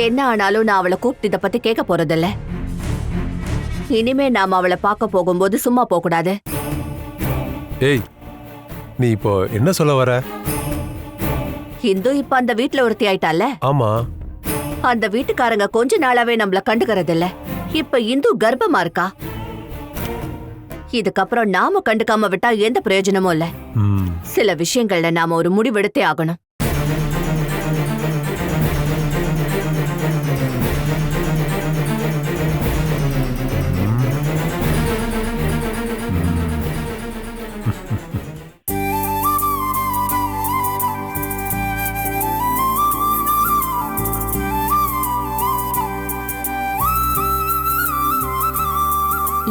என்ன ஆனாலும் நான் அவளை கூப்பிட்டு இத பத்தி கேட்க போறதில்ல. இனிமே நாம அவளை பார்க்க போகும்போது சும்மா போக கூடாது. ஏய், நீ இப்போ என்ன சொல்ல வர? இந்து இப்ப அந்த வீட்ல ஒருத்தி ஆயிட்டால. ஆமா. அந்த வீட்டுக்காரங்க கொஞ்ச நாளாவே நம்மள கண்டுக்கறது இல்ல. இப்ப இந்து கர்ப்பமா இருக்கா. இதுக்கப்புறம் நாம கண்டுக்காம விட்டா எந்த பிரயோஜனமும் இல்ல. சில விஷயங்கள்ல நாம ஒரு முடிவெடுத்தே ஆகணும்.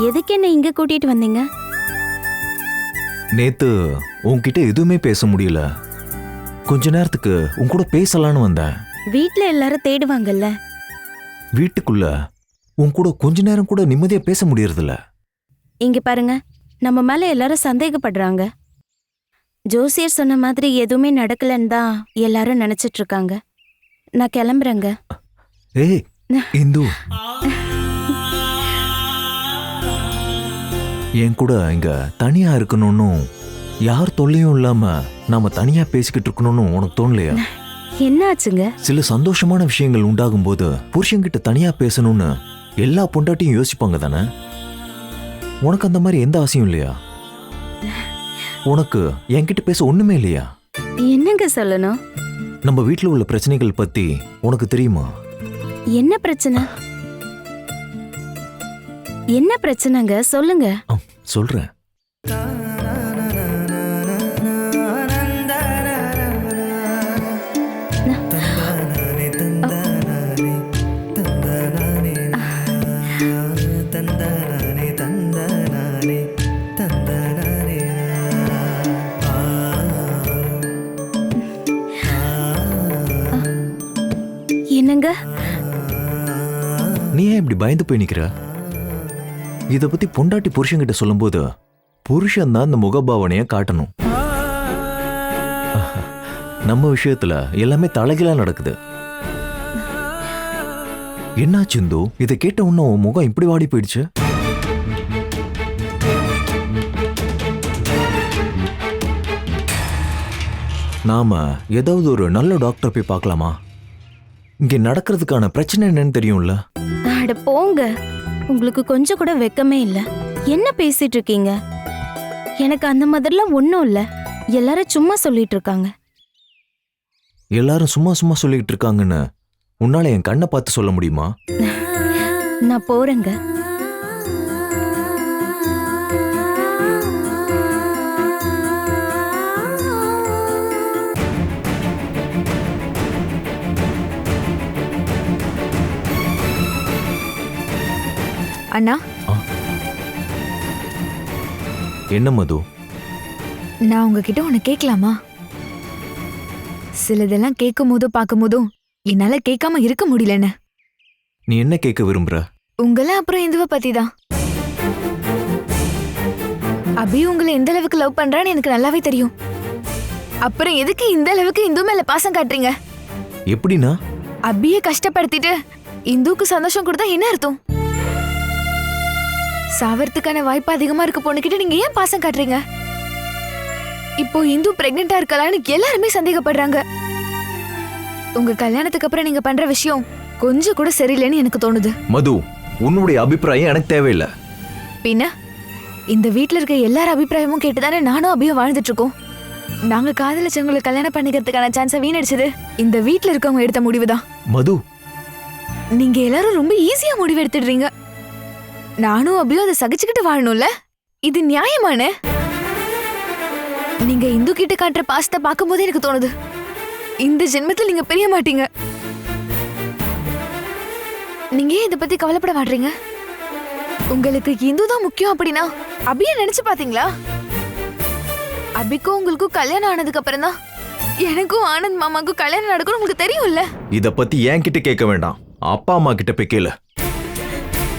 எதுக்கு என்ன இங்க கூட்டிட்டு வந்தீங்க? நேத்து உன்கிட்ட எதுவுமே பேச முடியல. கொஞ்ச நேரத்துக்கு உன் கூட பேசலான்னு வந்தேன். வீட்ல எல்லாரும் தேடுவாங்கல்ல. வீட்டுக்குள்ள உன் கூட கொஞ்ச நேரம் கூட நிம்மதியா பேச முடியறதில்ல. இங்க பாருங்க, நம்ம மேல எல்லாரும் சந்தேகப்படுறாங்க. ஜோசியர் சொன்ன மாதிரி எதுவுமே நடக்கலன்னு தான் எல்லாரும் நினைச்சிட்டு இருக்காங்க. நான் கிளம்புறேங்க. ஏய் இந்து, என் கூட இங்க தனியா இருக்கணும்னு, யார் தொல்லையும் இல்லாம நாம தனியா பேசிக்கிட்டு இருக்கணும்னு உனக்கு தோணலையா? என்ன ஆச்சுங்க? சில சந்தோஷமான விஷயங்கள் உண்டாகும் போது புருஷன்கிட்ட தனியா பேசணும்னு எல்லா பொண்டாட்டியும் யோசிப்பாங்க தானே? உனக்கு அந்த மாதிரி எந்த ஆசையும் இல்லையா? உனக்கு என்கிட்ட பேச ஒண்ணுமே இல்லையா? என்னங்க சொல்லணும்? நம்ம வீட்டுல உள்ள பிரச்சனைகள் பத்தி உனக்கு தெரியுமா? என்ன பிரச்சனை? என்ன பிரச்சனைங்க சொல்லுங்க. சொல்றேன். என்னங்க? நீ ஏன் இப்படி பயந்து போய் நிக்கிற? இத பத்தி பொண்டாட்டி புருஷன்கிட்ட சொல்லும்போது புருஷன் தான் இந்த முகபாவனைய காட்டணும். நம்ம விஷயத்துல எல்லாமே தலைகீழா நடக்குது. என்னாச்சு இந்து? இதை கேட்ட உடனே உன் முகம் இப்படி வாடி போயிடுச்சு. நாம ஏதாவது ஒரு நல்ல டாக்டர் போய் பார்க்கலாமா? இங்க நடக்கிறதுக்கான பிரச்சனை என்னன்னு தெரியும்ல? அட போங்க, உங்களுக்கு கொஞ்சம் கூட வெக்கமே இல்ல. என்ன பேசிட்டு இருக்கீங்க? எனக்கு அந்த மாதிரிலாம் ஒண்ணும் இல்ல. எல்லாரும் சும்மா சொல்லிட்டு இருக்காங்க. எல்லாரும் சும்மா சும்மா சொல்லிட்டு இருக்காங்கன்னு உன்னால என் கண்ணை பார்த்து சொல்ல முடியுமா? நான் போறேங்க. அண்ணா, என்ன மது? நான் உங்ககிட்ட ஒண்ணு கேட்கலாமா? சிலதெல்லாம் கேட்கும் போதும் பார்க்கும் போதும் என்னால கேட்காம இருக்க முடியலன்னு. நீ என்ன கேட்க விரும்புற? உங்களை அப்புறம் இந்துவை பத்தி தான். அபி உங்களை எந்த அளவுக்கு லவ் பண்றான்னு எனக்கு நல்லாவே தெரியும். அப்புறம் எதுக்கு இந்த அளவுக்கு இந்து மேல பாசம் காட்டுறீங்க? எப்படின்னா? அபியை கஷ்டப்படுத்திட்டு இந்துக்கு சந்தோஷம் கொடுத்தா என்ன அர்த்தம்? சாவறதுக்கான வாய்ப்பு அதிகமா இருக்க பொண்ணுகிட்ட நீங்க ஏன் பாசம் காட்டுறீங்க? இப்போ இந்து பிரெக்னெண்டா இருக்கலான்னு எல்லாருமே சந்தேகப்படுறாங்க. உங்க கல்யாணத்துக்கு அப்புறம் நீங்க பண்ற விஷயம் கொஞ்சம் கூட சரியில்லைன்னு எனக்கு தோணுது. மது, உன்னுடைய அபிப்பிராயம் எனக்கு தேவையில்லை. பின்ன இந்த வீட்ல இருக்க எல்லார் அபிப்பிராயமும் கேட்டுதானே நானும் அபியும் வாழ்ந்துட்டு இருக்கோம். நாங்க காதலிச்சவங்களை கல்யாணம் பண்ணிக்கிறதுக்கான சான்ஸை வீணடிச்சது இந்த வீட்ல இருக்கவங்க எடுத்த முடிவுதான். மது, நீங்க எல்லாரும் ரொம்ப ஈஸியா முடிவு எடுத்துடுறீங்க. நானும் அபியும் அதை சகிச்சுக்கிட்டு வாழணும்ல? இது நியாயமான? நீங்க இந்து கிட்ட காட்டுற பாசத்தை பார்க்கும் போதே எனக்கு தோணுது இந்த ஜென்மத்தில் நீங்க பிரிய மாட்டீங்க. நீங்க ஏன் இதை பத்தி கவலைப்பட மாட்டீங்க? உங்களுக்கு இந்து தான் முக்கியம் அப்படின்னா அபிய நினைச்சு பாத்தீங்களா? அபிக்கும் உங்களுக்கும் கல்யாணம் ஆனதுக்கு அப்புறம் தான் எனக்கும் ஆனந்த் மாமாக்கும் கல்யாணம் நடக்கும் உங்களுக்கு தெரியும்ல. இத பத்தி ஏன் கிட்ட கேட்க வேண்டாம், அப்பா அம்மா கிட்ட போய் கேளு.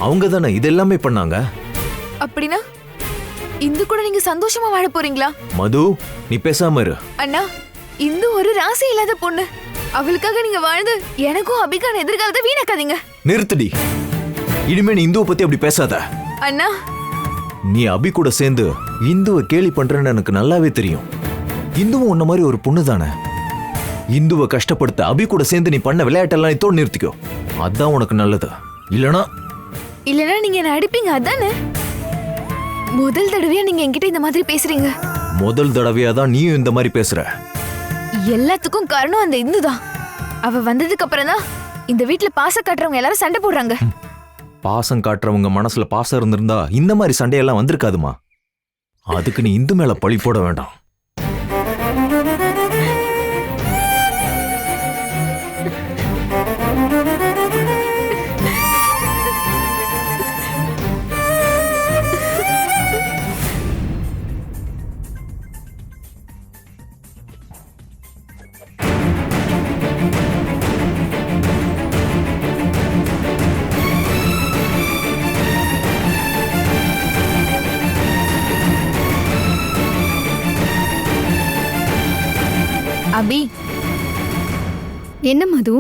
அவங்க தானே இதெல்லாமே பண்ணாங்க. அப்படின்னா இந்து கூட நீங்க சந்தோஷமா வாழ போறீங்களா? மது, நீ பேசாம இரு. அண்ணா, இந்து ஒரு ராசி இல்லாத பொண்ணு. அவளுக்காக நீங்க வாழ்ந்து எனக்கும் அபிக்கான எதிர்காலத்தை வீணாக்காதீங்க. நிறுத்துடி. இனிமே நீ இந்துவை பத்தி அப்படி பேசாத. அண்ணா, நீ அபி கூட சேர்ந்து இந்துவை கேலி பண்றேன்னு எனக்கு நல்லாவே தெரியும். இந்துவும் உன்ன மாதிரி ஒரு பொண்ணு தானே. இந்துவை கஷ்டப்படுத்த அபி கூட சேர்ந்து நீ பண்ண விளையாட்டெல்லாம் இதோடு நிறுத்திக்கோ. அதான் உனக்கு நல்லது. இல்லனா நீங்க என்ன அடிப்பீங்க அதானே? முதல் தடவையா நீங்க என்கிட்ட இந்த மாதிரி பேசுறீங்க. முதல் தடவையா தான் நீயும் இந்த மாதிரி பேசுற. எல்லாத்துக்கும் காரணம் அந்த இந்து தான். அவ வந்ததுக்கு அப்புறம் தான் இந்த வீட்டுல பாசம் காட்டுறவங்க எல்லாரும் சண்டை போடுறாங்க. பாசம் காட்டுறவங்க மனசுல பாசம் இருந்திருந்தா இந்த மாதிரி சண்டையெல்லாம் வந்திருக்காதுமா. அதுக்கு நீ இந்து மேல பழி போட வேண்டாம். அபி, என்ன மது,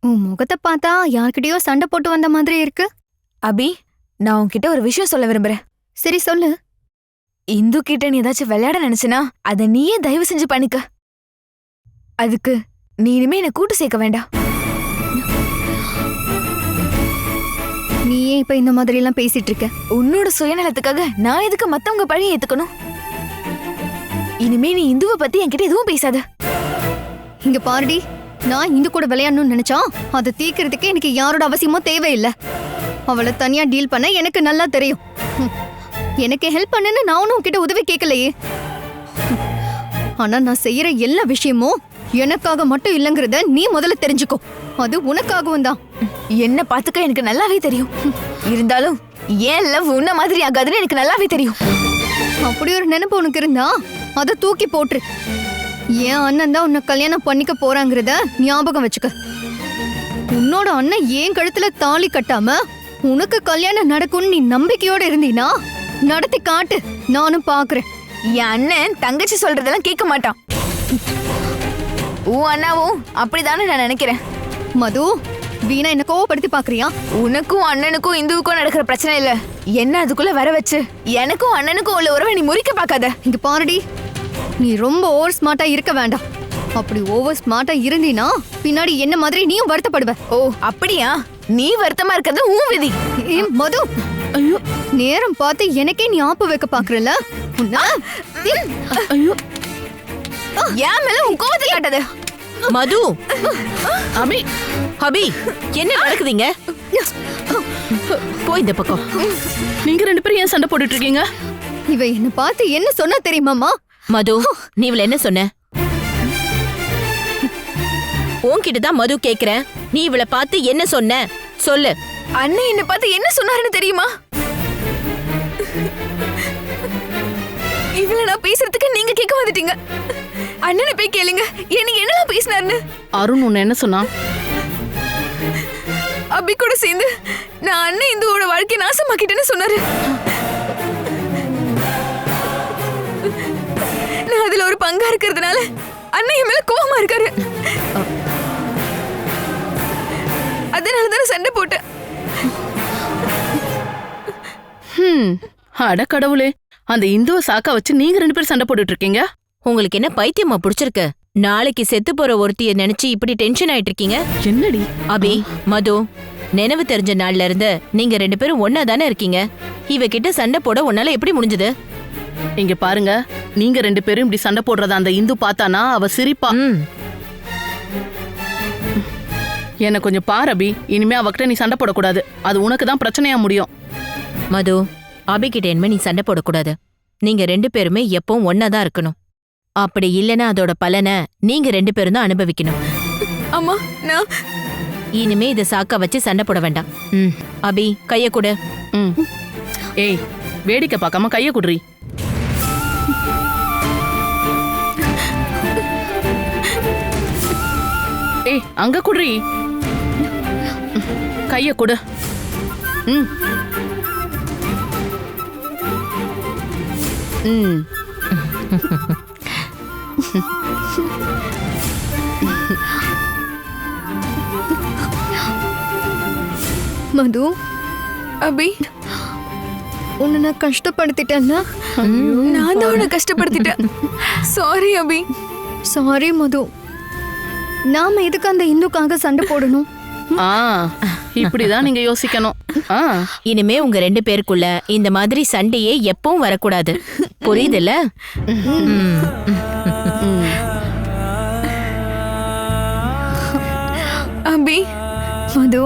உன் முகத்தை பார்த்தா யார்கிட்டயோ சண்டை போட்டு வந்த மாதிரி இருக்கு. அபி, நான் உன்கிட்ட ஒரு விஷயம் சொல்ல விரும்புறேன். சரி சொல்லு. இந்து கிட்ட நீ ஏதாச்சும் விளையாட நினைச்சனா அத நீயே தயவு செஞ்சு பண்ணிக்க. அதுக்கு நீ இனிமே என்ன கூட்டு சேர்க்க வேண்டாம். நீ ஏன் இப்ப இந்த மாதிரி எல்லாம் பேசிட்டு இருக்க? உன்னோட சுயநலத்துக்காக நான் எதுக்கு மத்தவங்க பழிய ஏத்துக்கணும்? இனிமே நீ இந்துவை பத்தி என்கிட்ட எதுவும் பேசாத. இங்க பாருடி, நான் இந்து கூட விளையாடணும்னு நினைச்சா அதை தீர்க்கறதுக்கு எனக்கு யாரோட அவசியமும் தேவையில்லை. அவளை தனியா டீல் பண்ண எனக்கு நல்லா தெரியும். எனக்கு ஹெல்ப் பண்ணுன்னு நான் ஒன்னும் உன்கிட்ட உதவி கேட்கலையே. ஆனா நான் செய்யற எல்லா விஷயமும் எனக்காக மட்டும் இல்லைங்கிறத நீ முதல்ல தெரிஞ்சுக்கோ. அது உனக்காகவும் தான். என்ன பாத்துக்க எனக்கு நல்லாவே தெரியும். இருந்தாலும் ஏன் லவ் உன்ன மாதிரி ஆகாதுன்னு எனக்கு நல்லாவே தெரியும். அப்படி ஒரு நினைப்பு உனக்கு இருந்தா அதை தூக்கி போட்டுரு. என் அண்ணன் தான் உன்னை கல்யாணம் பண்ணிக்க போறாங்கிறத ஞாபகம் வச்சுக்க. உன்னோட அண்ணன் ஏன் கழுத்துல தாலி கட்டாம உனக்கு கல்யாணம் நடக்கும்னு நீ நம்பிக்கையோட இருந்தீனா நடத்தி காட்டு, நானும் பாக்குறேன். என் அண்ணன் தங்கச்சி சொல்றதெல்லாம் கேட்க மாட்டான். உன் அண்ணாவும் அப்படிதானே நான் நினைக்கிறேன். மது, வீணா என்ன கோவப்படுத்தி பாக்குறியா? உனக்கும் அண்ணனுக்கும் இந்துவுக்கும் நடக்கிற பிரச்சனை இல்ல, என்ன அதுக்குள்ள வர வச்சு எனக்கும் அண்ணனுக்கும் உள்ள உறவை நீ முறிக்க பாக்காத. இங்க பாருடி, நீ ரொம்ப ஓவர் ஸ்மார்ட்டா இருக்க வேண்டாம். அப்படி ஓவர் ஸ்மார்ட்டா இருந்தீனா பின்னாடி என்ன மாதிரி நீயும் வருத்தப்படுவ. ஓ அப்படியா? நீ வருத்தமா இருக்கிறது உன் விதி. ஏ மது, ஐயோ, நேரம் பார்த்து எனக்கே நீ ஆப்பு வைக்க பாக்குறல. ஐயோ, ஏன் மேல உன் கோவத்தை காட்டாத. மது, அபி, அபி, என்ன நடக்குதுங்க? போய் இந்த பக்கம். நீங்க ரெண்டு பேரும் ஏன் சண்டை போட்டுட்டு இருக்கீங்க? இவ என்ன பார்த்து என்ன சொன்னா தெரியுமாமா? மது, நீ இவள என்ன சொன்ன? உன்கிட்ட தான் மது கேக்குறேன். நீ இவள பார்த்து என்ன சொன்ன சொல்லு. அண்ணன் என்ன பார்த்து என்ன சொன்னாருன்னு தெரியுமா? இவள நான் பேசுறதுக்கு நீங்க கேட்க வந்துட்டீங்க. அண்ணனை போய் கேளுங்க என்ன என்னலாம் பேசினாருன்னு. அருண் உன்ன என்ன சொன்னா? அபி கூட சேர்ந்து நான் அண்ணன் இந்துவோட வாழ்க்கையை நாசமாக்கிட்டேன்னு சொன்னாரு. நான் அதுல ஒரு பங்கா இருக்கிறதுனால அண்ணன் என் மேல கோவமா இருக்காரு. அதனாலதான் சண்டை போட்டேன். அட கடவுளே, அந்த இந்துவ சாக்கா வச்சு நீங்க ரெண்டு பேரும் சண்டை போட்டுட்டு இருக்கீங்க. உங்களுக்கு என்ன பைத்தியமா புடிச்சிருக்கு? நாளைக்கு செத்து போற ஒருத்திய நினைச்சு இப்படி டென்ஷன் ஆயிட்டு இருக்கீங்க. என்னடி அபி, மது, நினைவு தெரிஞ்ச நாள்ல இருந்து நீங்க ரெண்டு பேரும் ஒன்னா தானே இருக்கீங்க. இவகிட்ட சண்டை போட உன்னால எப்படி முடிஞ்சது? இங்க பாருங்க, நீங்க ரெண்டு பேரும் இப்படி சண்டை போடுறத அந்த இந்து பார்த்தானா அவ சிரிப்பா. என்ன கொஞ்சம் பாரு அபி, இனிமே அவகிட்ட நீ சண்டை போடக்கூடாது. அது உனக்கு தான் பிரச்சனையா முடியும். மது, அபி கிட்ட இனிமே நீ சண்டை போடக்கூடாது. நீங்க ரெண்டு பேருமே எப்பவும் ஒன்னா தான் இருக்கணும். அப்படி இல்லைன்னா அதோட பலனை நீங்க ரெண்டு பேரும் தான் அனுபவிக்கணும். அம்மா, நான் இனிமே இதை சாக்கா வச்சு சண்டை போட வேண்டாம். அபி, கைய கொடு. ஏய், வேடிக்கை பார்க்காம கைய குடுறி. ஏய், அங்க குடுறி. கைய கொடு. ம் ம் மது, அபி, உன்னை நான் கஷ்டப்படுத்திட்டேன்னா? நான் தான் உன்னை கஷ்டப்படுத்திட்டேன். சாரி அபி. சாரி மது. நாம எதுக்கு அந்த இந்துக்காக சண்டை போடணும்? இப்படிதான் நீங்க யோசிக்கணும். இனிமே உங்க 2 பேருக்குள்ள இந்த மாதிரி சண்டையே எப்பவும் வரக்கூடாது. புரியுதுல்ல? அபி, மது,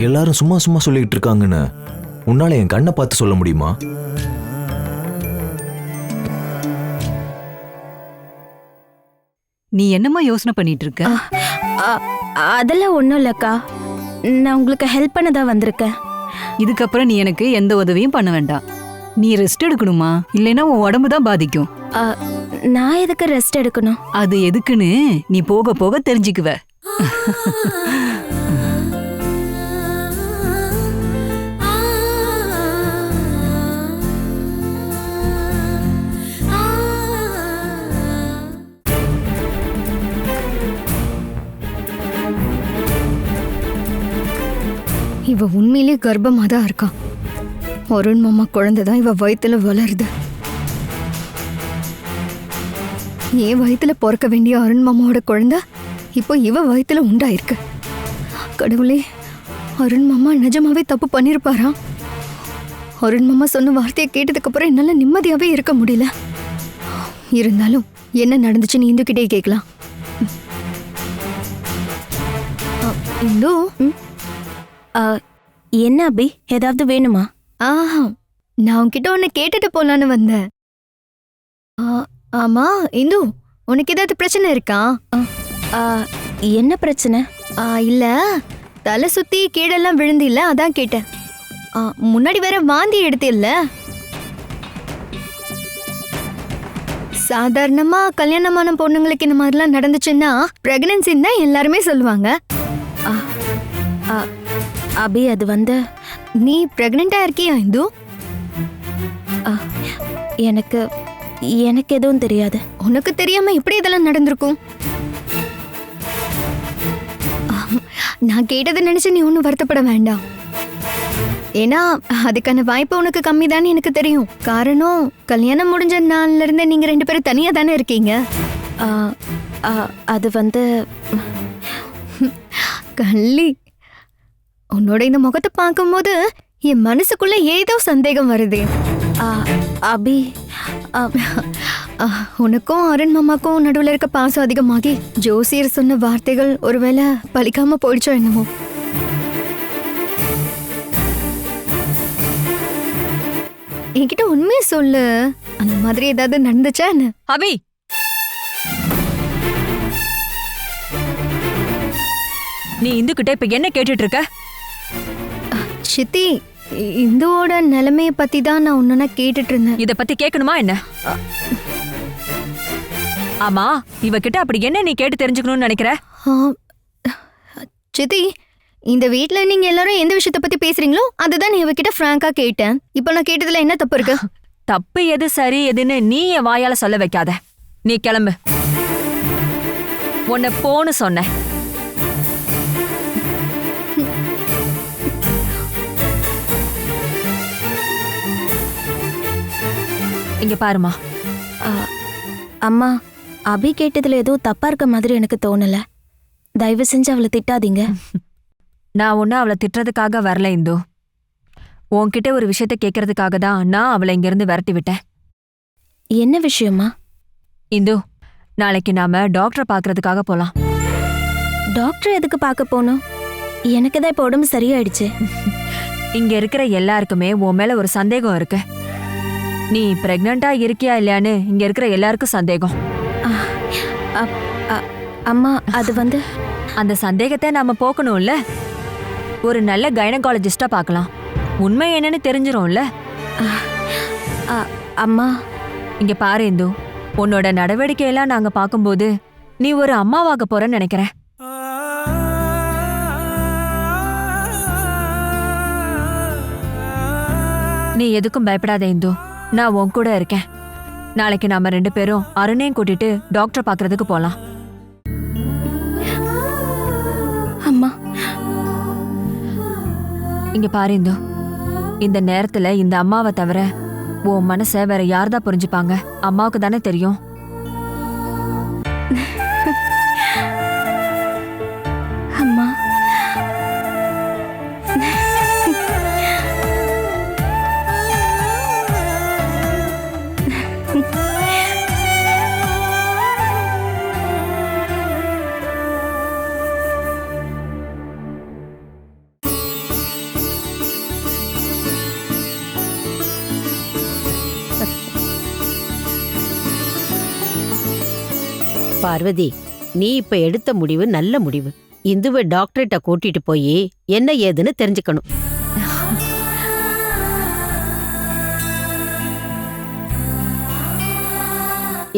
எல்லாரும் சும்மா சும்மா சொல்லிக்கிட்டு இருக்காங்கன்னு உன்னால என் கண்ணை பார்த்து சொல்ல முடியுமா? நீ என்னம்மா யோசனை பண்ணிட்டு இருக்க? அதெல்லாம் ஒன்றும் இல்லைக்கா. நான் உங்களுக்கு ஹெல்ப் பண்ண தான் வந்திருக்கேன். இதுக்கப்புறம் நீ எனக்கு எந்த உதவியும் பண்ண வேண்டாம். நீ ரெஸ்ட் எடுக்கணுமா, இல்லைன்னா உன் உடம்பு தான் பாதிக்கும். நான் எதுக்கு ரெஸ்ட் எடுக்கணும்? அது எதுக்குன்னு நீ போக போக தெரிஞ்சுக்குவ. இவ உண்மையிலே கர்ப்பமா தான் இருக்கா. அருண் மாமா குழந்தை தான் இவ வயித்துல வளருது. என் வயித்துல பிறக்க வேண்டிய அருண் மாமாவோட குழந்தை இப்போ இவ வயித்துல உண்டாயிருக்கு. கடவுளே, அருண் மாமா நிஜமாவே தப்பு பண்ணிருப்பாரா? அருண் மாமா சொன்ன வார்த்தையை கேட்டதுக்கு அப்புறம் என்னால நிம்மதியாவே இருக்க முடியல. இருந்தாலும் என்ன நடந்துச்சுன்னு இந்துக்கிட்டே கேட்கலாம். இந்து, என்ன அபி, ஏதாவது வேணுமா? நான் உன்கிட்ட உன்னை கேட்டுட்டு போலான்னு வந்தேன். ஆமா இந்து, உனக்கு ஏதாவது பிரச்சனை இருக்கா? என்ன பிரச்சனை? இல்ல, தலை சுத்தி கீழெல்லாம் விழுந்து இல்ல, அதான் கேட்டேன். முன்னாடி வேற வாந்தி எடுத்து இல்ல. சாதாரணமா கல்யாணமான பொண்ணுங்களுக்கு இந்த மாதிரிலாம் நடந்துச்சுன்னா பிரெக்னன்சின்னு தான் எல்லாருமே சொல்லுவாங்க. அபி, அது வந்து நீ பிரெக்னெண்டா இருக்கியா இந்து? எனக்கு எனக்கு எதுவும் தெரியாது. உனக்கு தெரியாம இப்படி இதெல்லாம் நடந்திருக்கும்? நான் கேட்டதை நினைச்சு நீ ஒன்றும் வருத்தப்பட வேண்டாம். ஏன்னா அதுக்கான வாய்ப்பு உனக்கு கம்மி தானே எனக்கு தெரியும். காரணம், கல்யாணம் முடிஞ்ச நாள்ல இருந்து நீங்க 2 பேரும் தனியா தானே இருக்கீங்க. அது வந்து கள்ளி, உன்னோட இந்த முகத்தை பார்க்கும்போது என் மனசுக்குள்ள ஏதோ சந்தேகம் வருது. அபி, உனக்கும் அருண் மாமாக்கும் நடுவில் இருக்க பாசம் அதிகமாகி ஜோசியர் சொன்ன வார்த்தைகள் ஒருவேளை பலிக்காம போயிடுச்சோ என்னமோ. என்கிட்ட உண்மையை சொல்லு, அந்த மாதிரி ஏதாவது நடந்துச்சா என்ன? அபி, நீ இந்துக்கிட்ட இப்ப என்ன கேட்டுட்டு இருக்க? சித்தி, இந்துவோட நிலைமைய பத்தி தான் நான் உன்ன கேட்டுட்டு இருந்தேன். இத பத்தி கேட்கணுமா என்ன? ஆமா, இவகிட்ட அப்படி என்ன நீ கேட்டு தெரிஞ்சுக்கணும்னு நினைக்கிற? சித்தி, இந்த வீட்ல நீங்க எல்லாரும் எந்த விஷயத்தை பத்தி பேசுறீங்களோ அதுதான் நான் இவகிட்ட பிராங்கா கேட்டேன். இப்போ நான் கேட்டதுல என்ன தப்பு இருக்கு? தப்பு எது சரி எதுன்னு நீ என் வாயால சொல்ல வைக்காத. நீ கிளம்பு. உன்னை போன்னு சொன்ன. இங்க பாருமா. அம்மா, அபி கேட்டதுல ஏதோ தப்பா இருக்க மாதிரி எனக்கு தோணல. தயவு செஞ்சு அவளை திட்டாதீங்க. நான் ஒன்னும் அவளை திட்டுறதுக்காக வரல இந்து. உன்கிட்ட ஒரு விஷயத்த கேட்கறதுக்காக தான் நான் அவளை இங்கிருந்து விரட்டி விட்டேன். என்ன விஷயமா? இந்து, நாளைக்கு நாம டாக்டரை பாக்குறதுக்காக போலாம். டாக்டர் எதுக்கு பார்க்க போனோம்? எனக்கு தான் இப்ப உடம்பு சரியாயிடுச்சு. இங்க இருக்கிற எல்லாருக்குமே உன் மேல ஒரு சந்தேகம் இருக்கு. நீ பிரெக்னண்டா இருக்கியா இல்லையான்னு இங்க இருக்கிற எல்லாருக்கும் சந்தேகம். அம்மா அது வந்து அந்த சந்தேகத்தை நாம போக்கணும்ல. ஒரு நல்ல கைனகாலஜிஸ்டா பார்க்கலாம். உண்மை என்னன்னு தெரிஞ்சிரும்ல. அம்மா இங்க பாரு இந்து, உன்னோட நடவடிக்கையெல்லாம் நாங்க பார்க்கும்போது நீ ஒரு அம்மாவாக போறன்னு நினைக்கிறேன். நீ எதுக்கும் பயப்படாத இந்து, நான் உன் கூட இருக்கேன். நாளைக்கு நாம 2 பேரும் அருணையும் கூட்டிட்டு டாக்டர் பார்க்கறதுக்கு போலாம். அம்மா இங்க பாரு இந்து, இந்த நேரத்துல இந்த அம்மாவை தவிர உன் மனசை வேற யார்தான் புரிஞ்சுப்பாங்க? அம்மாவுக்கு தானே தெரியும். அம்மா பார்வதி, நீ இப்ப எடுத்த முடிவு நல்ல முடிவு. இந்துவை டாக்டர்கிட்ட கூட்டிட்டு போய் என்ன ஏதுன்னு தெரிஞ்சுக்கணும்.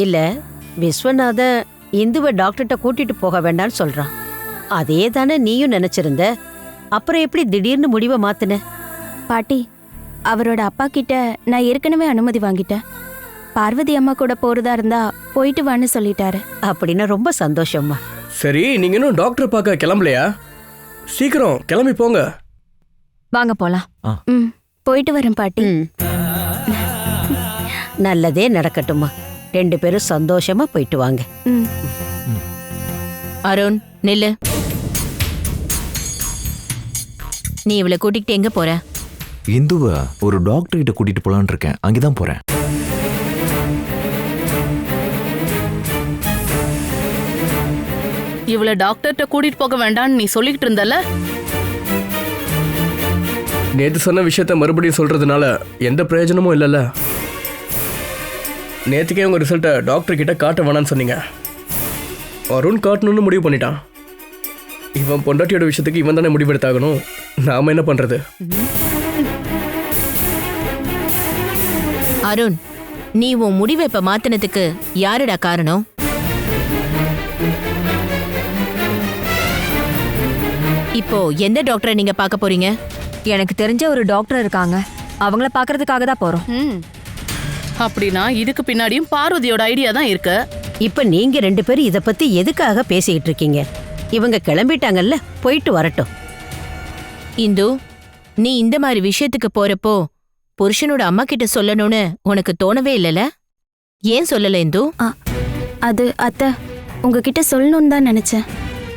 இல்ல, விஸ்வநாத இந்துவை டாக்டர்கிட்ட கூட்டிட்டு போக வேண்டாம்னு சொல்றான். அதே தானே நீயும் நினைச்சிருந்த. அப்புறம் எப்படி திடீர்னு முடிவை மாத்துன? பாட்டி, அவரோட அப்பா கிட்ட நான் ஏற்கனவே அனுமதி வாங்கிட்டேன். பார்வதி அம்மா கூட போறதா இருந்தா போயிட்டு வான்னு சொல்லிட்டாரு. அப்படின்னா ரொம்ப சந்தோஷம்மா. சரி, நீங்க இன்னும் டாக்டர் பார்க்க கிளம்பலையா? சீக்கிரம் கிளம்பி போங்க. வாங்க போலாம். போயிட்டு வரேன் பாட்டி. நல்லதே நடக்கட்டும்மா. 2 பேரும் சந்தோஷமா போயிட்டு வாங்க. அருண் நில்லு. நீ இவளை கூட்டிகிட்டு எங்க போற? இந்துவை ஒரு டாக்டர் கிட்ட கூட்டிட்டு போலான்னு இருக்கேன். அங்கதான் போறேன். இவள டாக்டர்கிட்ட கூட்டிட்டு போக வேண்டாம்னு நீ சொல்லிட்டு இருந்தல. நேத்து சொன்ன விஷயத்த மறுபடியும் சொல்றதுனால எந்த பிரயோஜனமும் இல்லைல்ல. நேத்துக்கே உங்க ரிசல்ட்டை டாக்டர் கிட்ட காட்ட வேணான்னு சொன்னீங்க. அருண் காட்டணும்னு முடிவு பண்ணிட்டான். இவன் பொண்டாட்டியோட விஷயத்துக்கு இவன் தானே முடிவெடுத்தாகணும். நாம என்ன பண்றது? அருண், நீ உன் முடிவை இப்ப மாத்தினதுக்கு யாருடா காரணம்? இப்போ எந்த டாக்டரை நீங்க பார்க்க போறீங்க? எனக்கு தெரிஞ்ச ஒரு டாக்டர் இருக்காங்க. அவங்கள பார்க்கறதுக்காக தான் போறோம். அப்படின்னா இதுக்கு பின்னாடியும் பார்வதியோட ஐடியா தான் இருக்கு. இப்ப நீங்க 2 பேரும் இத பத்தி எதுக்காக பேசிக்கிட்டு இருக்கீங்க? இவங்க கிளம்பிட்டாங்கல்ல, போயிட்டு வரட்டும். இந்து, நீ இந்த மாதிரி விஷயத்துக்கு போறப்போ புருஷனோட அம்மா கிட்ட சொல்லணும்னு உனக்கு தோணவே இல்லல? ஏன் சொல்லல இந்து? அது அத்தை, உங்ககிட்ட சொல்லணும்னு தான் நினைச்சேன்.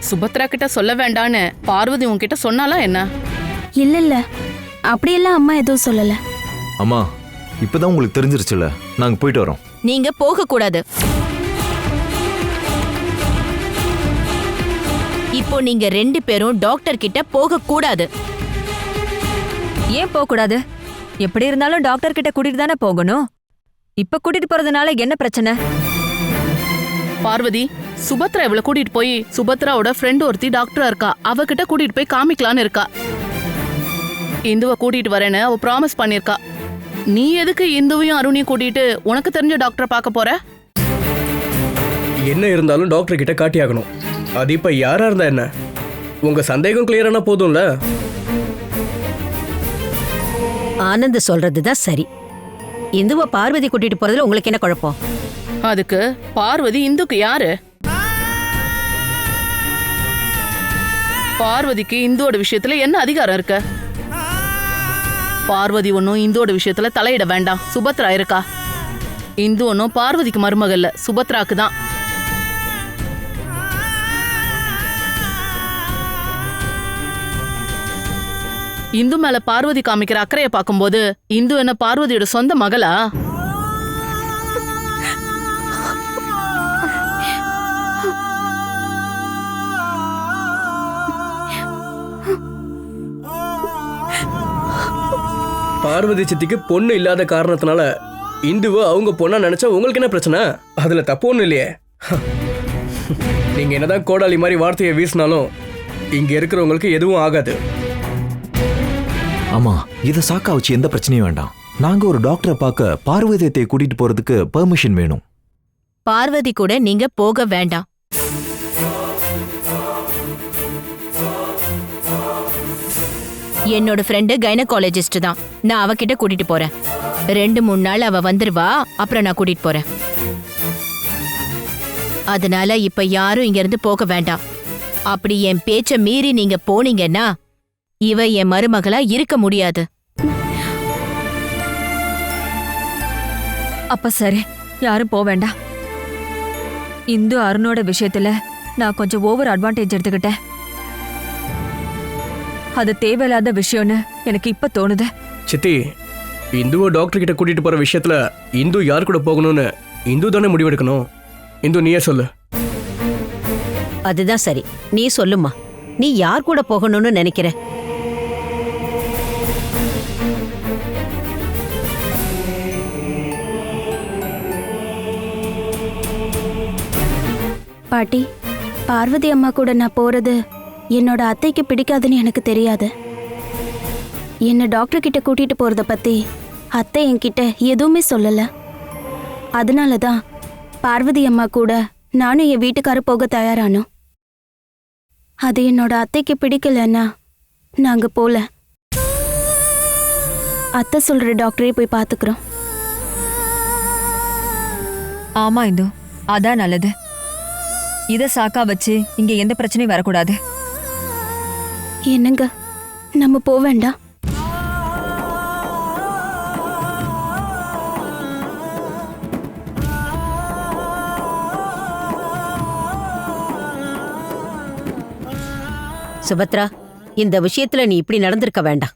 சுபத்ரா கிட்ட சொல்ல வேண்டான்னு பார்வதி உன்கிட்ட சொன்னாலா என்ன? இல்ல, அப்படியெல்லாம் அம்மா எதுவும் சொல்லல. அம்மா, இப்பதான் உங்களுக்கு தெரிஞ்சிருச்சுல, நாங்க போயிட்டு வரோம். நீங்க போக கூடாது. இப்போ நீங்க 2 பேரும் டாக்டர் கிட்ட போக கூடாது. ஏன் போக கூடாது? எப்படி இருந்தாலும் டாக்டர் கிட்ட கூட்டிட்டு தானே போகணும். இப்ப கூட்டிட்டு போறதுனால என்ன பிரச்சனை? பார்வதி, சுபத்ரா இவளை கூட்டிட்டு போய் சுபத்ராவோட ஃப்ரெண்ட் ஒருத்தி டாக்டரா இருக்கா, அவகிட்ட கூட்டிட்டு போய் காமிக்கலான்னு இருக்கா. இந்துவை கூட்டிட்டு வரேன்னு அவ ப்ராமிஸ் பண்ணிருக்கா. நீ எதுக்கு இந்துவையும் அருணையும் கூட்டிட்டு உனக்கு தெரிஞ்ச டாக்டரை பார்க்க போற? என்ன இருந்தாலும் டாக்டர் கிட்ட காட்டியாகணும். அது இப்ப யாரா இருந்தா என்ன? உங்க சந்தேகம் கிளியரானா போதும்ல. ஆனந்த் சொல்றதுதான் சரி. இந்துவை பார்வதி கூட்டிட்டு போறதுல உங்களுக்கு என்ன குழப்பம்? அதுக்கு பார்வதி இந்துக்கு யாரு? பார்வதிக்கு இந்துவோட விஷயத்துல என்ன அதிகாரம் இருக்கு? பார்வதி ஒன்னும் இந்துவோட விஷயத்துல தலையிட வேண்டாம். சுபத்ரா இருக்கா. இந்து ஒன்னும் பார்வதிக்கு மருமகல்ல, சுபத்ராக்கு தான். இந்து மேல பார்வதி காமிக்கிற அக்கறைய பார்க்கும்போது இந்து என்ன பார்வதியோட சொந்த மகளா? பார்வதி சித்திக்கு பொண்ணு இல்லாத காரணத்தினால இந்துவை அவங்க பொண்ணா நினைச்சா உங்களுக்கு என்ன பிரச்சனை? அதுல தப்பு ஒண்ணும் இல்லையே. நீங்க என்னதான் கோடாலி மாதிரி வார்த்தையை வீசினாலும் இங்க இருக்கிறவங்களுக்கு எதுவும் ஆகாது. ஆமா, இதை சாக்கா வச்சு எந்த பிரச்சனையும் வேண்டாம். நாங்க ஒரு டாக்டரை பார்க்க பார்வதியத்தை கூட்டிட்டு போறதுக்கு பெர்மிஷன் வேணும். பார்வதி கூட நீங்க போக வேண்டாம். என்னோட ஃப்ரெண்டு கைனகாலஜிஸ்ட் தான். நான் அவகிட்ட கூட்டிட்டு போறேன். 2-3 நாள் அவ வந்துருவா, அப்புறம் நான் கூட்டிட்டு போறேன். அதனால இப்ப யாரும் இங்க இருந்து போக வேண்டாம். அப்படி என் பேச்ச மீறி நீங்க போனீங்கன்னா இவ என் மருமகளா இருக்க முடியாது. அப்ப சரி, யாரும் போக வேண்டாம். இந்து அருணோட விஷயத்துல நான் கொஞ்சம் ஓவர் அட்வான்டேஜ் எடுத்துக்கிட்டேன். அது தேவையில்லாத விஷயம்னு எனக்கு இப்ப தோணுது. சித்தி, இந்துவை டாக்டர் கிட்ட கூட்டிட்டு போற விஷயத்துல இந்து யார் கூட போகணும்னு இந்து தானே முடிவெடுக்கணும். இந்து நீயே சொல்லு. அதுதான் சரி, நீ சொல்லுமா. நீ யார் கூட போகணும்னு நினைக்கிற? பாட்டி, பார்வதி அம்மா கூட நான் போறது என்னோட அத்தைக்கு பிடிக்காதுன்னு எனக்கு தெரியாது. என்ன டாக்டர் கிட்ட கூட்டிட்டு போறத பத்தி அத்தை என்கிட்ட எதுவுமே சொல்லல. அதனால தான் பார்வதி அம்மா கூட நானும் என் வீட்டுக்காரர் போக தயாரானோம். அது என்னோட அத்தைக்கு பிடிக்கலன்னா நாங்க போல. அத்தை சொல்ற டாக்டரே போய் பார்த்துக்கிறோம். ஆமா இந்து, அதான் நல்லது. இத சாக்கா வச்சு இங்க எந்த பிரச்சனையும் வரக்கூடாது. என்னங்க, நம்ம போக வேண்டாம். சுபத்ரா, இந்த விஷயத்துல நீ இப்படி நடந்திருக்க வேண்டாம்.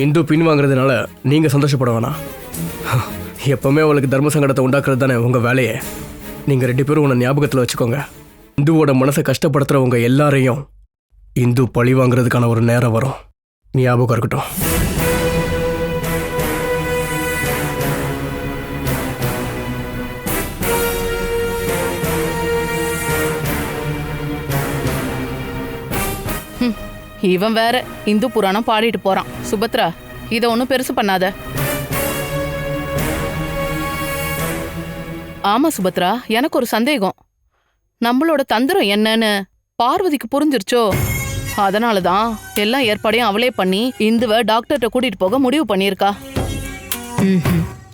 இந்து பின் வாங்குறதுனால நீங்க சந்தோஷப்பட வேணாம். எப்பவுமே அவளுக்கு தர்ம சங்கடத்தை உண்டாக்குறது தானே உங்க வேலையே. நீங்க 2 பேரும் உன்னை ஞாபகத்தில் வச்சுக்கோங்க. இந்துவோட மனசை கஷ்டப்படுத்துறவங்க எல்லாரையும் இந்து பழி வாங்குறதுக்கான ஒரு நேரம் வரும். ஞாபகம் இருக்கட்டும். இவன் வேற இந்து புராணம் பாடிட்டு போறான். சுபத்ரா, இத ஒன்னும் பெருசு பண்ணாத. ஆமா சுபத்ரா, எனக்கு ஒரு சந்தேகம். நம்மளோட தந்திரம் என்னன்னு பார்வதிக்கு புரிஞ்சிருச்சோ? அதனாலதான் எல்லா ஏற்பாடையும் அவளே பண்ணி இந்துவை டாக்டர்கிட்ட கூட்டிட்டு போக முடிவு பண்ணியிருக்கா.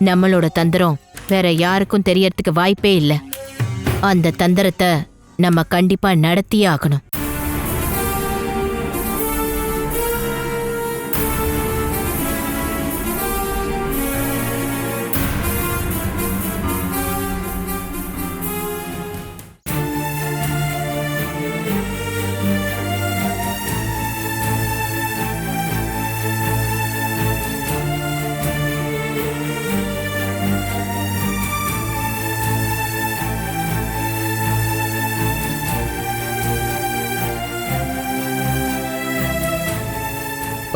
நம்மளோட தந்திரம் வேற யாருக்கும் தெரியறதுக்கு வாய்ப்பே இல்ல. அந்த தந்திரத்தை நம்ம கண்டிப்பா நடத்தியே ஆகணும்.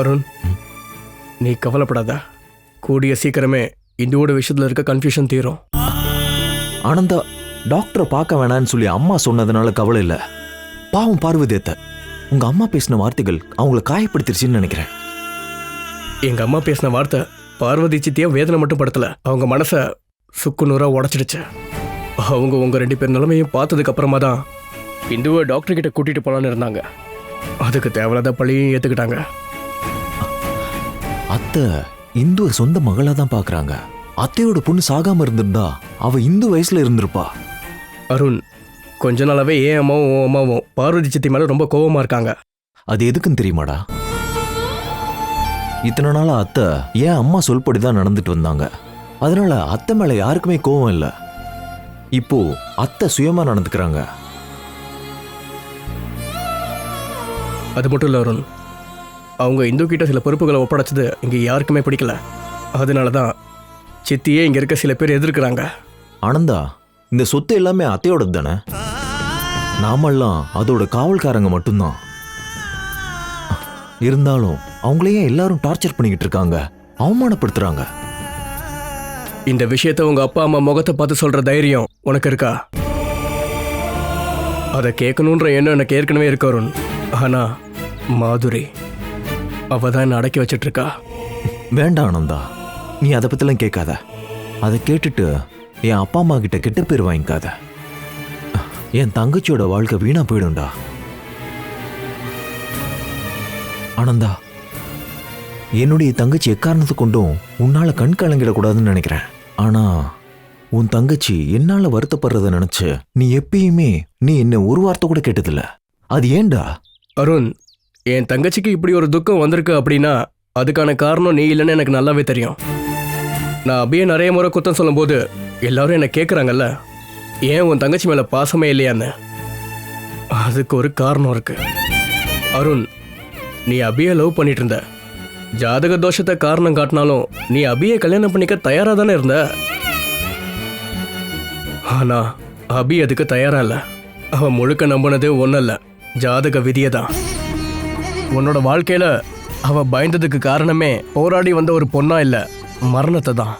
அருண், நீ கவலைப்படாத. கூடிய சீக்கிரமே இந்துவோட விஷயத்துல இருக்க கன்ஃபியூஷன் தீரும். ஆனந்தா, டாக்டரை பார்க்க வேணான்னு சொல்லி அம்மா சொன்னதுனால கவலை இல்ல. பாவம் பார்வதியத்தை, உங்க அம்மா பேசின வார்த்தைகள் அவங்கள காயப்படுத்திருச்சுன்னு நினைக்கிறேன். எங்க அம்மா பேசின வார்த்தை பார்வதி சித்திய வேதனை மட்டும் படுத்தல, அவங்க மனசை சுக்குநூறா உடைச்சிடுச்சு. அவங்க உங்க 2 பேர் நிலைமையும் பார்த்ததுக்கு அப்புறமா தான் இந்துவை டாக்டர் கிட்ட கூட்டிட்டு போலான்னு இருந்தாங்க. அதுக்கு தேவையில்லாத பழியும் ஏத்துக்கிட்டாங்க. அத்தை இந்து சொந்த மகளா தான் பாக்குறாங்க. அத்தையோட பொண்ணு சாகாம இருந்திருந்தா அவ இந்து வயசுல இருந்திருப்பா. அருண், கொஞ்ச நாளாவே ஏன் அம்மாவும் உன் அம்மாவும் பார்வதி சித்தி மேல ரொம்ப கோவமா இருக்காங்க. அது எதுக்குன்னு தெரியுமாடா? இத்தனை நாளா அத்தை ஏன் அம்மா சொல்படிதான் நடந்துட்டு வந்தாங்க. அதனால அத்தை மேல யாருக்குமே கோவம் இல்ல. இப்போ அத்தை சுயமா நடந்துக்கிறாங்க. அது மட்டும் இல்ல அருண், அவங்க இந்து கிட்ட சில பொறுப்புகளை ஒப்படைச்சது இங்க யாருக்குமே பிடிக்கல. அதனாலதான் சித்தியே இங்க இருக்க சில பேர் எதிர்க்கிறாங்க. ஆனந்தா, இந்த சொத்து எல்லாமே அத்தையோடது தானே. நாமெல்லாம் அதோட காவல்காரங்க மட்டும்தான். இருந்தாலும் அவங்களையே எல்லாரும் டார்ச்சர் பண்ணிக்கிட்டு இருக்காங்க, அவமானப்படுத்துறாங்க. இந்த விஷயத்த உங்க அப்பா அம்மா முகத்தை பார்த்து சொல்ற தைரியம் உனக்கு இருக்கா? அதை கேட்கணுன்ற எண்ணம் எனக்கு ஏற்கனவே இருக்கு அருண். ஆனா மாதுரி அவ தான் என்ன அடக்கி வச்சிட்டு இருக்கா. வேண்டாம் ஆனந்தா, நீ அதை பத்திலாம் கேட்காத. அதை கேட்டுட்டு என் அப்பா அம்மா கிட்ட கெட்ட பேர் வாங்கிக்காத. என் தங்கச்சியோட வாழ்க்கை வீணா போயிடும்டா. ஆனந்தா, என்னுடைய தங்கச்சி எக்காரணத்து கொண்டும் உன்னால கண் கலங்கிடக்கூடாதுன்னு நினைக்கிறேன். ஆனா உன் தங்கச்சி என்னால வருத்தப்படுறத நினைச்சு நீ எப்பயுமே நீ என்ன ஒரு வார்த்தை கூட கேட்டதில்ல. அது ஏன்டா? அருண், என் தங்கச்சிக்கு இப்படி ஒரு துக்கம் வந்திருக்கு அப்படின்னா அதுக்கான காரணம் நீ இல்லைன்னு எனக்கு நல்லாவே தெரியும். நான் அப்படியே நிறைய முறை குத்தம் சொல்லும்போது எல்லாரும் என்ன கேட்குறாங்கல்ல, ஏன் உன் தங்கச்சி மேலே பாசமே இல்லையான்னு. அதுக்கு ஒரு காரணம் இருக்கு அருண். நீ அபியை லவ் பண்ணிட்டு இருந்த. ஜாதக தோஷத்தை காரணம் காட்டினாலும் நீ அபியை கல்யாணம் பண்ணிக்க தயாரா தானே இருந்த. ஆனா அபி அதுக்கு தயாரா இல்ல. அவன் முழுக்க நம்பினது ஒன்னல்ல, ஜாதக விதியை தான். உன்னோட வாழ்க்கையில அவ பயந்ததுக்கு காரணமே போராடி வந்த ஒரு பொண்ணா இல்ல, மரணத்தை தான்.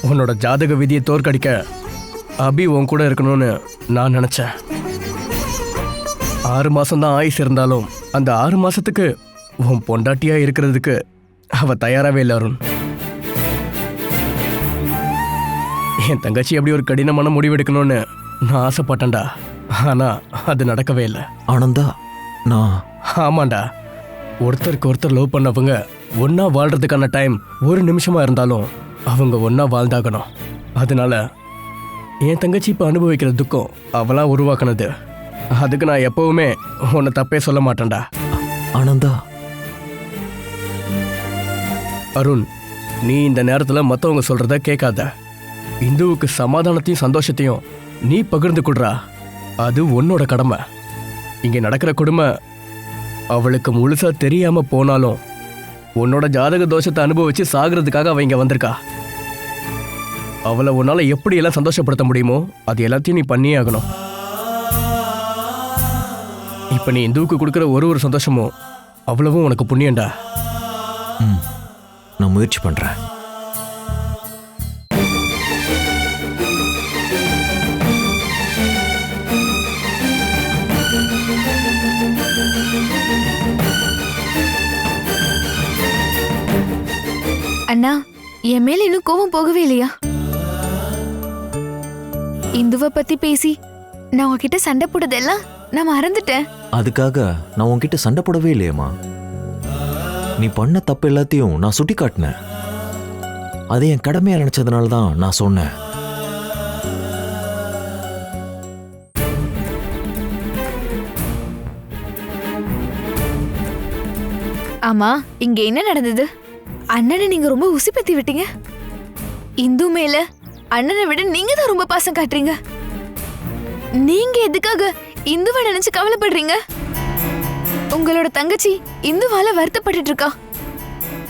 உன்னோட ஜாதக விதியை தோற்கடிக்க அபி உன் கூட இருக்கணும்னு நான் நினைச்சேன். 6 மாசம்தான் ஆயுசு இருந்தாலும் அந்த 6 மாசத்துக்கு உன் பொண்டாட்டியா இருக்கிறதுக்கு அவ தயாராகவே இல்லை அருண். என் தங்கச்சி அப்படி ஒரு கடினமான முடிவெடுக்கணும்னு நான் ஆசைப்பட்டேன்டா. ஆனா அது நடக்கவே இல்லை. ஆனந்தா, நான் ஆமாண்டா, ஒருத்தருக்கு ஒருத்தர் லவ் பண்ணவங்க ஒன்னா வாழ்றதுக்கான டைம் ஒரு நிமிஷமா இருந்தாலும் அவங்க ஒன்னா வாழ்ந்தாகணும். அதனால என் தங்கச்சி இப்போ அனுபவிக்கிற துக்கம் அவளா உருவாக்குனது. அதுக்கு நான் எப்பவுமே உன்னை தப்பே சொல்ல மாட்டேன்டா. ஆனந்தா, அருண், நீ இந்த நேரத்தில் மற்றவங்க சொல்றத கேட்காத. இந்துவுக்கு சமாதானத்தையும் சந்தோஷத்தையும் நீ பகிர்ந்து கொடுறா. அது உன்னோட கடமை. இங்க நடக்கிற கொடுமை அவளுக்கு முழுசா தெரியாம போனாலும் உன்னோட ஜாதக தோஷத்தை அனுபவிச்சு சாகிறதுக்காக அவ இங்க வந்திருக்கா. அவளை உன்னால எப்படி எல்லாம் சந்தோஷப்படுத்த முடியுமோ அது எல்லாத்தையும் நீ பண்ணியே ஆகணும். இப்ப நீ இந்துவுக்கு கொடுக்குற ஒரு சந்தோஷமும் அவ்வளவும் உனக்கு புண்ணியண்டா. நான் முயற்சி பண்றேன். அண்ணா, என் மேல இன்னும் கோவம் போகவே இல்லையா? இந்துவை பத்தி பேசி நான் உங்ககிட்ட சண்டை போட்டதெல்லாம் நான் மறந்துட்டேன். அதுக்காக நான் உன்கிட்ட சண்டை போடவே இல்லையேம்மா. நீ பண்ண தப்பு எல்லாத்தையும் நான் சுட்டி காட்டினேன். அதை என் கடமையா நினைச்சதுனால தான் நான் சொன்னேன். ஆமா, இங்க என்ன நடந்தது? அண்ணனை நீங்க ரொம்ப உசிப்பத்தி விட்டீங்க. இந்து மேல அண்ணனை விட நீங்க தான் ரொம்ப பாசம் காட்டுறீங்க. நீங்க எதுக்காக இந்துவை நினைச்சு கவலைப்படுறீங்க? உங்களோட தங்கச்சி இந்துவால வருத்தப்பட்டு இருக்கா.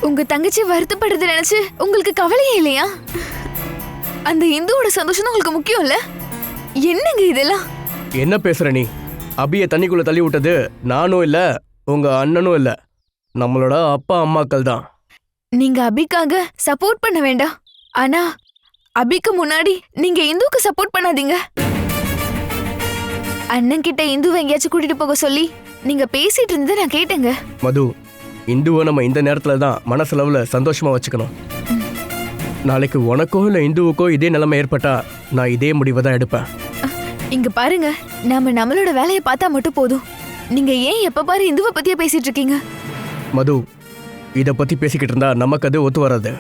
உங்க தங்கச்சி வருத்தப்படுறத நினைச்சு உங்களுக்கு கவலையே இல்லையா? அந்த இந்துவோட சந்தோஷம் தான் உங்களுக்கு முக்கியம் இல்ல? என்னங்க இதெல்லாம்? என்ன பேசுற நீ? அபியை தண்ணிக்குள்ள தள்ளி விட்டது நானும் இல்ல, உங்க அண்ணனும் இல்ல, நம்மளோட அப்பா அம்மாக்கள் தான். நீங்க அபிக்காக சப்போர்ட் பண்ண வேண்டாம். ஆனா அபிக்கு முன்னாடி நீங்க இந்துவுக்கு சப்போர்ட் பண்ணாதீங்க. அண்ணன் கிட்ட இந்துவை எங்கேயாச்சும் கூட்டிட்டு போக சொல்லி நீங்க பேசிட்டு இருந்ததை நான் கேட்டேங்க. மது, இந்துவை நம்ம இந்த நேரத்துல தான் மனசளவுல சந்தோஷமா வச்சுக்கணும். நாளைக்கு உனக்கோ இல்ல இந்துவுக்கோ இதே நிலைமை ஏற்பட்டா நான் இதே முடிவை தான் எடுப்பேன். இங்க பாருங்க, நாம நம்மளோட வேலையை பார்த்தா மட்டும் போதும். நீங்க ஏன் எப்ப பாரு இந்துவை பத்தியே பேசிட்டு இருக்கீங்க? மது, இதை பத்தி பேசிக்கிட்டு இருந்தா நமக்கு அது ஒத்து வராது.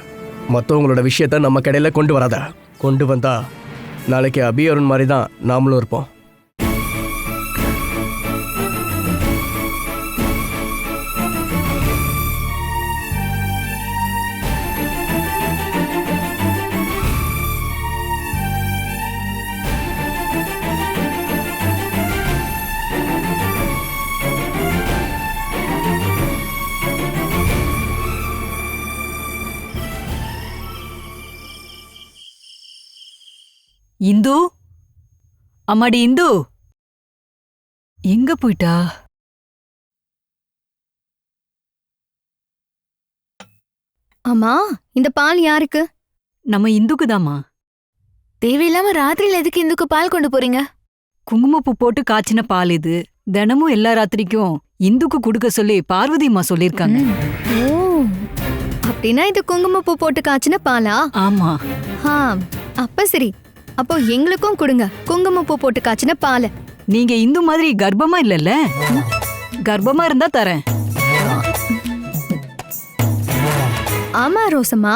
மற்றவங்களோட விஷயத்த நம்ம கடையில கொண்டு வராத. கொண்டு வந்தா நாளைக்கு அபி அருண் மாதிரி தான் நாமளும் இருப்போம். இந்து, அம்மாடி இந்து, எங்க போயிட்டா? அம்மா, இந்த பால் யாருக்கு? நம்ம இந்துக்குதாம்மா. தேவையில்லாம ராத்திரியில எதுக்கு இந்துக்கு பால் கொண்டு போறீங்க? குங்குமப்பூ போட்டு காய்ச்சின பால் இது. தினமும் எல்லா ராத்திரிக்கும் இந்துக்கு கொடுக்க சொல்லி பார்வதி அம்மா சொல்லிருக்காங்க. ஓ, அப்படின்னா இது குங்குமப்பூ போட்டு காய்ச்சின பாலா? ஆமா. அப்ப சரி. அப்போ எங்களுக்கும் கொடுங்க குங்குமப்பூ போட்டு காய்ச்சின பால். நீங்க இந்து மாதிரி கர்ப்பமா இல்லல்ல? கர்ப்பமா இருந்தா தரேன். ஆமா ரோசம்மா,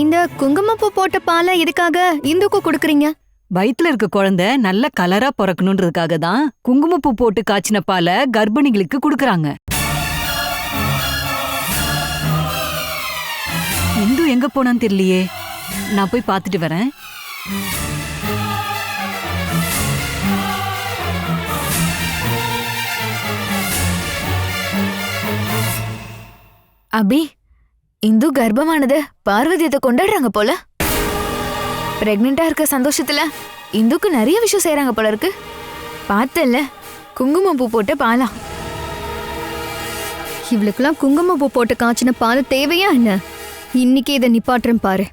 இந்த குங்குமப்பூ போட்ட பாலை எதுக்காக இந்துக்கு கொடுக்கறீங்க? வயித்துல இருக்க குழந்தை நல்ல கலரா பிறக்கணும்ன்றதுக்காக தான் குங்குமப்பூ போட்டு காய்ச்சின பாலை கர்ப்பிணிகளுக்கு கொடுக்கறாங்க. இந்து எங்க போனான்னு தெரியலையே. நான் போய் பார்த்துட்டு வரேன். அபி, இந்து கர்ப்பமானது பார்வதியத்தை கொண்டாடுறாங்க போல. பிரெக்னெண்டா இருக்க சந்தோஷத்துல இந்துக்கு நிறைய விஷயம் செய்யறாங்க போல இருக்கு. பார்த்தல, குங்குமப்பூ போட்டு பாலா. இவளுக்கெல்லாம் குங்குமப்பூ போட்டு காய்ச்சின பால் தேவையா என்ன? இன்னைக்கு இதை நிப்பாட்டுறேன் பாரு.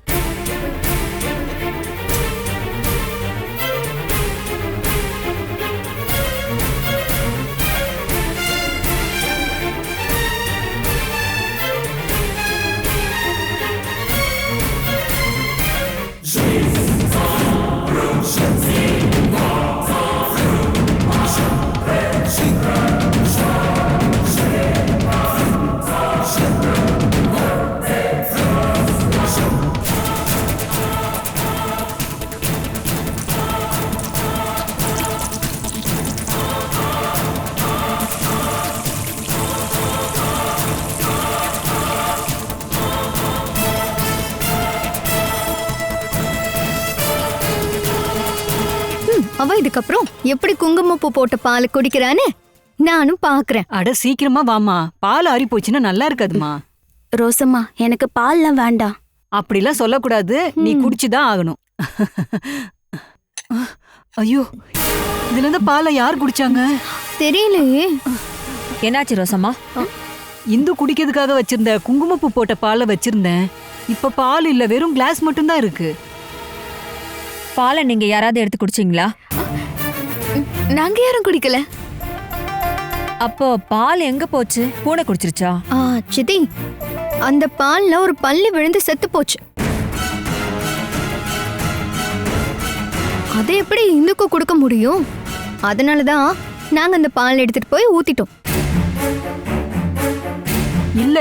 அவ இதுக்கப்புறம் எப்படி குங்குமப்பூ போட்ட பால் குடிக்கிறான்னு நானும் பாக்குறேன். அட சீக்கிரமா வாமா, பால் ஆறி போச்சுன்னா நல்லா இருக்காதுமா. ரோசம்மா, எனக்கு பால்லாம் வேண்டாம். அப்படிலாம் சொல்லக்கூடாது, நீ குடிச்சுதான் ஆகணும். ஐயோ, இதுல இருந்து பாலை யார் குடிச்சாங்க தெரியலையே. என்னாச்சு ரோசம்மா? இந்து குடிக்கிறதுக்காக வச்சிருந்த குங்குமப்பூ போட்ட பாலை வச்சிருந்தேன். இப்ப பால் இல்ல, வெறும் கிளாஸ் மட்டும்தான் இருக்கு. பாலை நீங்க யாராவது எடுத்து குடிச்சீங்களா? நாங்க யாரும் குடிக்கல. அப்போ பால் எங்க போச்சு? பூனை குடிச்சிருச்சா? சித்தி, அந்த பால்ல ஒரு பல்லி விழுந்து செத்து போச்சு. அதை எப்படி இந்துக்கு கொடுக்க முடியும்? அதனாலதான் நாங்க அந்த பால் எடுத்துட்டு போய் ஊத்திட்டோம். இல்ல,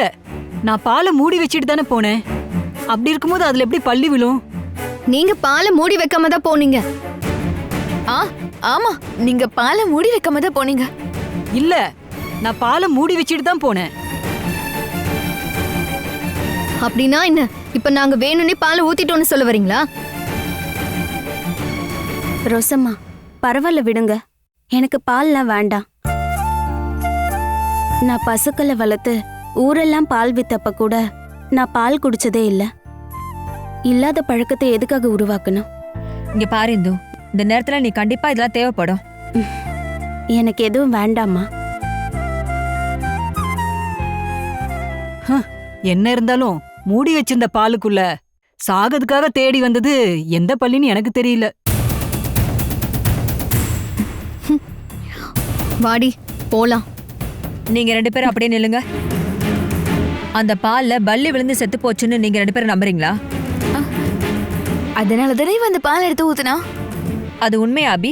நான் பாலை மூடி வச்சுட்டு தானே போனேன். அப்படி இருக்கும்போது அதுல எப்படி பல்லி விழும்? நீங்க பாலை மூடி வைக்காம தான் போனீங்க. ஆமா, நீங்க பாலை மூடி வைக்காம தான் போனீங்க. இல்ல, நான் பாலை மூடி வச்சுட்டு தான் போனேன். அப்படின்னா என்ன? இப்ப நாங்க வேணும்னே பாலை ஊத்திட்டோம்னு சொல்ல வரீங்களா? ரோசம்மா, பரவாயில்ல விடுங்க. எனக்கு பால்லாம் வேண்டாம். நான் பசுக்களை வளர்த்து ஊரெல்லாம் பால் வித்தப்ப கூட நான் பால் குடிச்சதே இல்ல. இல்லாத பழக்கத்தை எதுக்காக உருவாக்கணும்? இங்க பாரு இந்து, இந்த நேரத்துல நீ கண்டிப்பா இதெல்லாம் தேவைப்படும். எனக்கு எதுவும் வேண்டாமா. என்ன இருந்தாலும் மூடி வச்சிருந்த பாலுக்குள்ள சாகதுக்காக தேடி வந்தது எந்த பள்ளின்னு எனக்கு தெரியல. வாடி போலாம். நீங்க ரெண்டு பேரும் அப்படியே நில்லுங்க. அந்த பால்ல பல்லி விழுந்து செத்து போச்சுன்னு நீங்க ரெண்டு பேரும் நம்புறீங்களா? அதனால தானே அந்த பால் எடுத்து ஊத்துனா. அது உண்மையா அபி?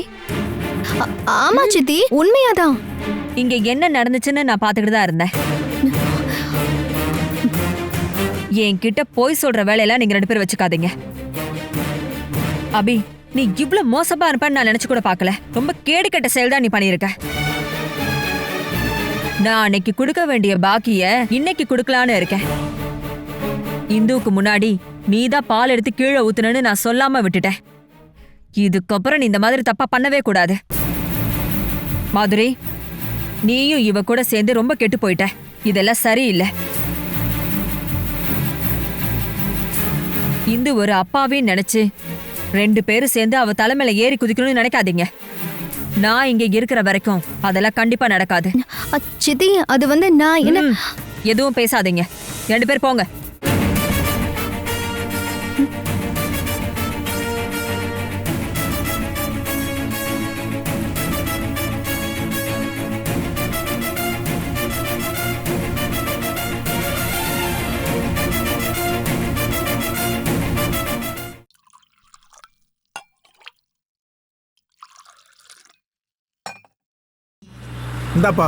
ஆமா சித்தி, உண்மையாதான். இங்க என்ன நடந்துச்சுன்னு நான் பாத்துக்கிட்டு தான் இருந்தேன். என்கிட்ட போய் சொல்ற வேலையெல்லாம் நீங்க ரெண்டு பேரும் வச்சுக்காதீங்க. அபி, நீ இவ்வளவு மோசமா இருப்பேன்னு நான் நினைச்சு கூட பாக்கல. ரொம்ப கேடு கெட்ட செயல் தான் நீ பண்ணிருக்க. நான் அன்னைக்கு கொடுக்க வேண்டிய பாக்கிய இன்னைக்கு கொடுக்கலான்னு இருக்கேன். இந்துவுக்கு முன்னாடி நீதான் பால் எடுத்து கீழே ஊத்துனன்னு நான் சொல்லாம விட்டுட்டேன். இதுக்கப்புறம் நீ இந்த மாதிரி தப்பா பண்ணவே கூடாது. மாதுரி, நீயும் இவ கூட சேர்ந்து ரொம்ப கெட்டு போயிட்ட. இதெல்லாம் சரியில்லை. இந்து ஒரு அப்பாவே நினைச்சு 2 பேரும் சேர்ந்து அவ தலைமையில ஏறி குதிக்கணும்னு நினைக்காதீங்க. நான் இங்க இருக்கிற வரைக்கும் அதெல்லாம் கண்டிப்பா நடக்காது. சித்தி அது வந்து நான் என்ன எதுவும் பேசாதீங்க. 2 பேர் போங்க. இந்தாப்பா.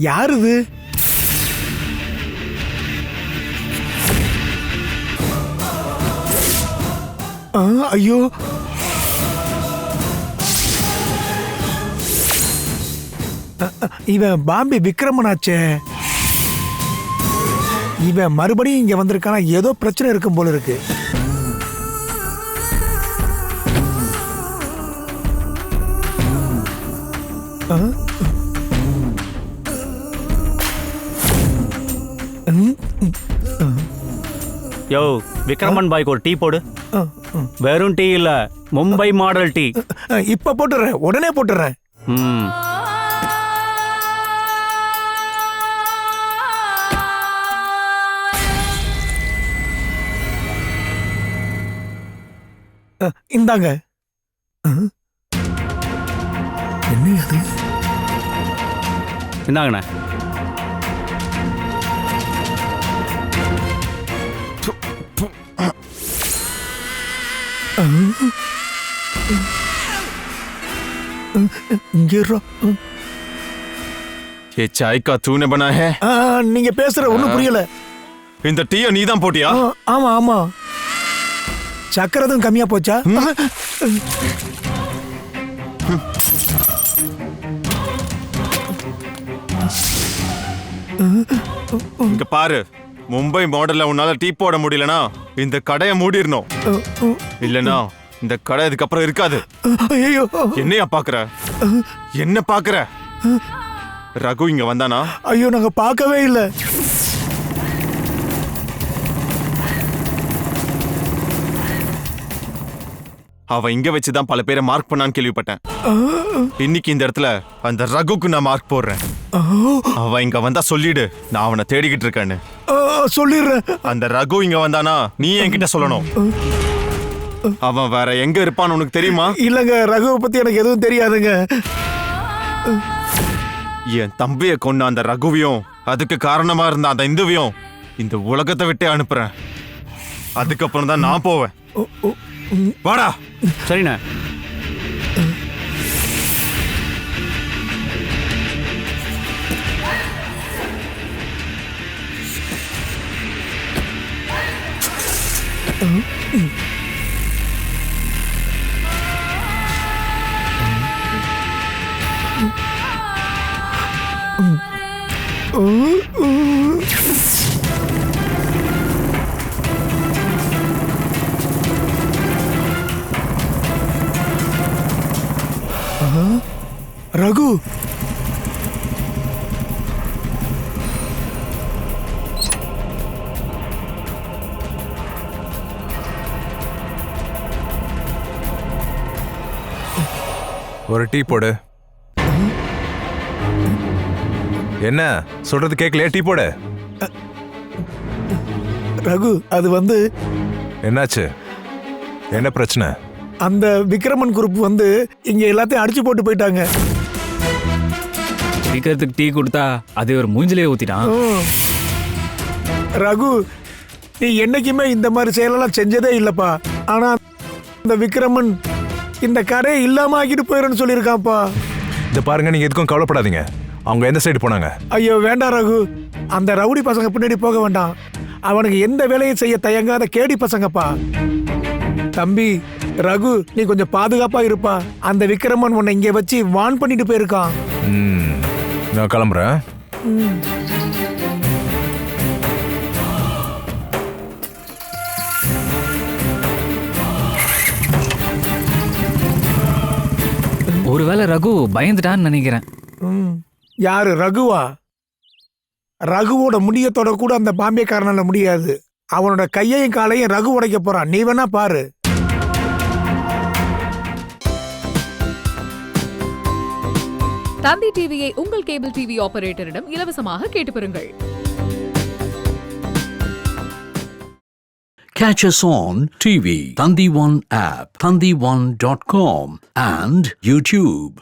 யார் இது? ஐயோ, இவன் பாம்பே விக்ரமனாச்சே. இவன் மறுபடியும் இங்க வந்திருக்கானா? ஏதோ பிரச்சனை இருக்கும் போல இருக்கு. யோ விக்ரமன் பாய்க்கு ஒரு டீ போடு. வெறும் டீ இல்ல, மும்பை மாடல் டீ. இப்ப போட்டுறேன், உடனே போட்டுறேன். இந்தாங்க. என்ன அது? இந்தாங்கண்ணே. ये चाय का तूने बनाया है? நீங்க பேசுற ஒண்ணும் புரியல. இந்த டீயை நீ தான் போட்டியா? ஆமா ஆமா. சக்கரதும் கம்மியா போச்சா? இங்க பாரு, மும்பை மாடல்ல உன்னால டீ போட முடியலனா இந்த கடையை மூடிரணும். இல்லனா இந்த கடை இதுக்கப்புறம் இருக்காது. ஐயோ, என்னையா பாக்குற? என்ன பாக்குற? ரகு இங்க வந்தானா? ஐயோ, நாங்க பார்க்கவே இல்லை. அவ இங்க வச்சுதான் பல பேரை மார்க் பண்ணான்னு கேள்விப்பட்டேன். இன்னைக்கு இந்த இடத்துல அந்த ரகுக்கு நான் மார்க் போடுறேன். அவ இங்க வந்தா சொல்லிடு, நான் அவனை தேடிக்கிட்டு இருக்கேன்னு. சொல்லிடுறேன். அந்த ரகு இங்க வந்தானா நீ என்கிட்ட சொல்லணும். அவன் வேற எங்க இருப்பான்னு உனக்கு தெரியுமா? இல்லங்க, ரகுவை பத்தி எனக்கு எதுவும் தெரியாதுங்க. என் தம்பியை கொன்ன அந்த ரகுவையும் அதுக்கு காரணமா இருந்த அந்த இந்துவையும் இந்த உலகத்தை விட்டே அனுப்புறேன். அதுக்கப்புறம் தான் நான் போவேன். வாடா. சரிண்ணே. ரகு, ஒரு டீ போடு. என்ன சொல்றது கேட்கலையா? டீ போடு. ரகு, அது வந்து என்னாச்சு? என்ன பிரச்சனை? அந்த விக்ரமன் குரூப் வந்து இங்க எல்லாத்தையும் அடிச்சு போட்டு போயிட்டாங்க. குடிக்கிறதுக்கு டீ கொடுத்தா அது ஒரு மூஞ்சிலே ஊத்திட்டான். ரகு, நீ என்னைக்குமே இந்த மாதிரி செயலெல்லாம் செஞ்சதே இல்லப்பா. ஆனா இந்த விக்ரமன் இந்த கடையை இல்லாம ஆக்கிட்டு போயிடுன்னு சொல்லியிருக்கான்ப்பா. இந்த பாருங்க, நீங்க எதுக்கும் கவலைப்படாதீங்க. அவங்க எந்த சைடு போனாங்க? ஐயோ வேண்டாம் ரகு, அந்த ரவுடி பசங்க பின்னாடி போக வேண்டாம். அவனுக்கு எந்த வேலையும் செய்ய தயங்காத கேடி பசங்கப்பா. தம்பி ரகு, நீ கொஞ்சம் பாதுகாப்பா இருப்பா. அந்த விக்ரமன் உன்னை இங்க வச்சு வான் பண்ணிட்டு போயிருக்கான். நான் கிளம்புறேன். ஒருவேளை ரகு பயந்துட்டான்னு நினைக்கிறேன். யாரு ரகுவா? ரகுவோட முடியத்தோட கூட அந்த பாம்பேக்காரனால முடியாது. அவனோட கையையும் காலையும் ரகு உடைக்க போறான். நீ வேணா பாரு. தந்தி டிவியை உங்கள் கேபிள் டிவி ஆபரேட்டரிடம் இலவசமாக கேட்டு பெறுங்கள். Catch us on TV, Thandivan app, thandivan.com and YouTube.